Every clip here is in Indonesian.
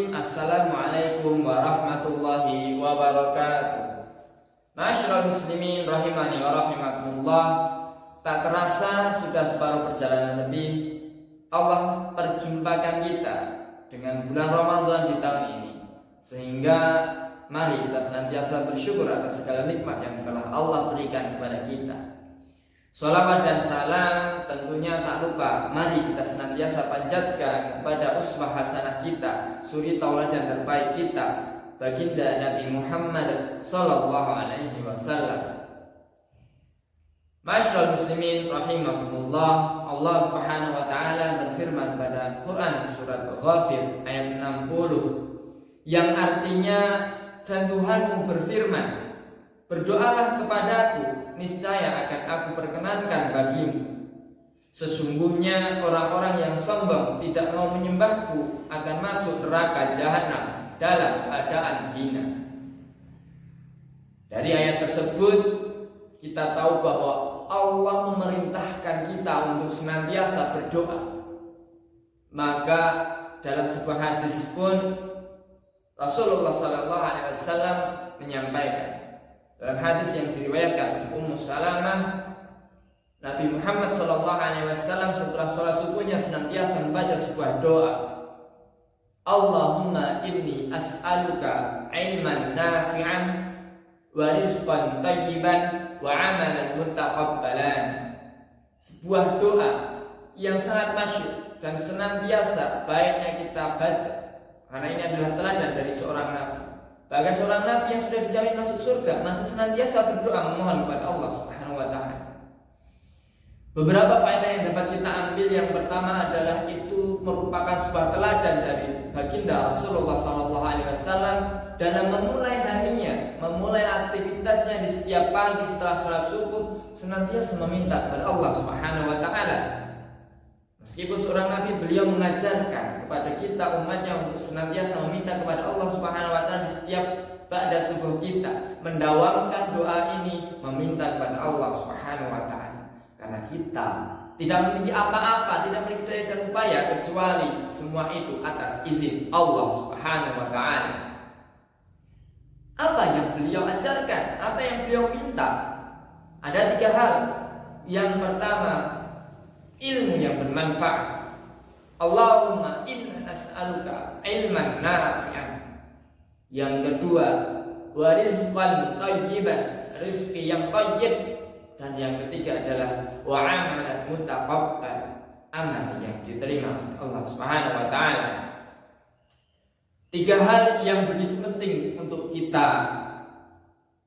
Bismillahirrahmanirrahim. Assalamualaikum warahmatullahi wabarakatuh. Ma'asyiral muslimin rahimani wa rahimakumullah. Tak terasa sudah separuh perjalanan lebih Allah perjumpakan kita dengan bulan Ramadan di tahun ini. Sehingga mari kita senantiasa bersyukur atas segala nikmat yang telah Allah berikan kepada kita. Shalawat dan salam tentunya tak lupa mari kita senantiasa panjatkan kepada uswah hasanah kita, suri tauladan terbaik kita, baginda Nabi Muhammad sallallahu alaihi wasallam. Ma'asyiral muslimin rahimakumullah, Allah Subhanahu wa taala berfirman pada Quran surat Ghafir ayat 60 yang artinya, dan Tuhanmu berfirman, berdoalah kepadaku, niscaya akan aku perkenankan bagimu. Sesungguhnya orang-orang yang sombong tidak mau menyembahku akan masuk neraka jahanam dalam keadaan hina. Dari ayat tersebut kita tahu bahwa Allah memerintahkan kita untuk senantiasa berdoa. Maka dalam sebuah hadis pun Rasulullah SAW menyampaikan, dalam hadis yang diriwayatkan Ummu Salamah, Nabi Muhammad SAW setelah sholat subuhnya senantiasa membaca sebuah doa, Allahumma inni as'aluka ilman nafi'an wa rizqan thayyiban wa amalan mutaqabbalan. Sebuah doa yang sangat masyhur dan senantiasa baiknya kita baca, karena ini adalah teladan dari seorang nabi. Bahkan seorang nabi yang sudah dijamin masuk surga masih senantiasa berdoa memohon kepada Allah Subhanahu wa taala. Beberapa faedah yang dapat kita ambil, yang pertama adalah itu merupakan sebuah teladan dari baginda Rasulullah SAW dalam memulai harinya, memulai aktivitasnya di setiap pagi setelah sholat subuh senantiasa meminta kepada Allah Subhanahu wa taala. Meskipun seorang nabi, beliau mengajarkan kepada kita umatnya untuk senantiasa meminta kepada Allah Subhanahu wa taala di setiap ba'da subuh kita, mendawamkan doa ini, meminta kepada Allah Subhanahu wa taala. Karena kita tidak memiliki apa-apa, tidak memiliki daya dan upaya kecuali semua itu atas izin Allah Subhanahu wa taala. Apa yang beliau ajarkan? Apa yang beliau minta? Ada 3 hal. Yang pertama, ilmu yang bermanfaat. Allahumma inna nas'aluka ilman nafi'an. Yang kedua, wa rizqan thayyiban, rezeki yang thayyib. Dan yang ketiga adalah wa amalan mutaqabbal, amal yang diterima oleh Allah Subhanahu wa taala. 3 hal yang begitu penting untuk kita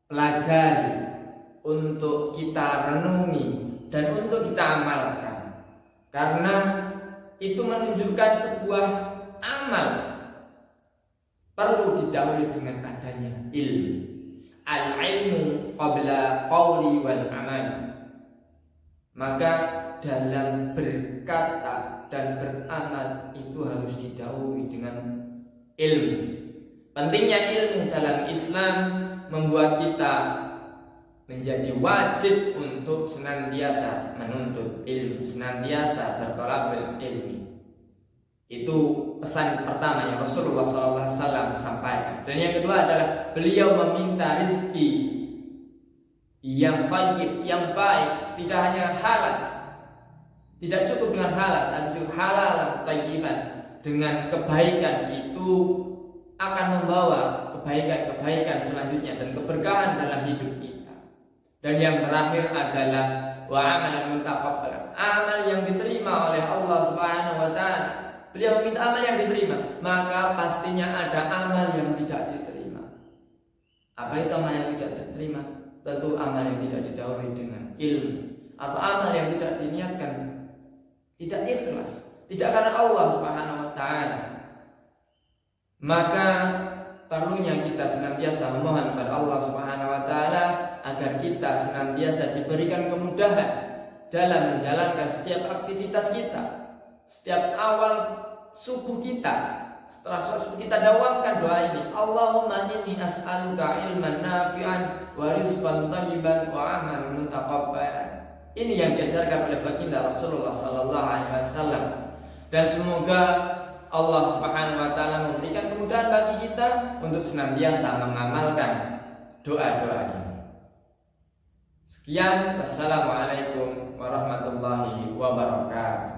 pelajari, untuk kita renungi, dan untuk kita amalkan. Karena itu menunjukkan sebuah amal perlu didahului dengan adanya ilmu. Al-ilmu qabla qawli wal amal. Maka dalam berkata dan beramal itu harus didahului dengan ilmu. Pentingnya ilmu dalam Islam membuat kita menjadi wajib untuk senantiasa menuntut ilmu, senantiasa berthalabul ilmi. Itu pesan pertama yang Rasulullah SAW sampaikan. Dan yang kedua adalah beliau meminta rezeki yang thayyib, yang baik, tidak hanya halal. Tidak cukup dengan halal, tapi juga halal thayyiban. Dengan kebaikan itu akan membawa kebaikan-kebaikan selanjutnya dan keberkahan dalam hidup kita. Dan yang terakhir adalah wa amalan mutaqabbal, amal yang diterima oleh Allah Subhanahu wa taala. Beliau meminta amal yang diterima, maka pastinya ada amal yang tidak diterima. Apa itu amal yang tidak diterima? Tentu amal yang tidak didahului dengan ilmu, atau amal yang tidak diniatkan, tidak ikhlas, tidak karena Allah Subhanahu wa taala. Maka perlunya kita senantiasa memohon kepada Allah Subhanahu wa taala agar kita senantiasa diberikan kemudahan dalam menjalankan setiap aktivitas kita. Setiap awal subuh kita, setelah sholat subuh kita dawamkan doa ini, Allahumma inni as'aluka ilman nafi'an wa rizqan thayyiban wa amalan mutaqabbalan. Ini yang diajarkan oleh baginda Rasulullah sallallahu alaihi wasallam. Dan semoga Allah Subhanahu wa taala memberikan kemudahan kita untuk senantiasa mengamalkan doa-doa ini. Sekian, wassalamualaikum warahmatullahi wabarakatuh.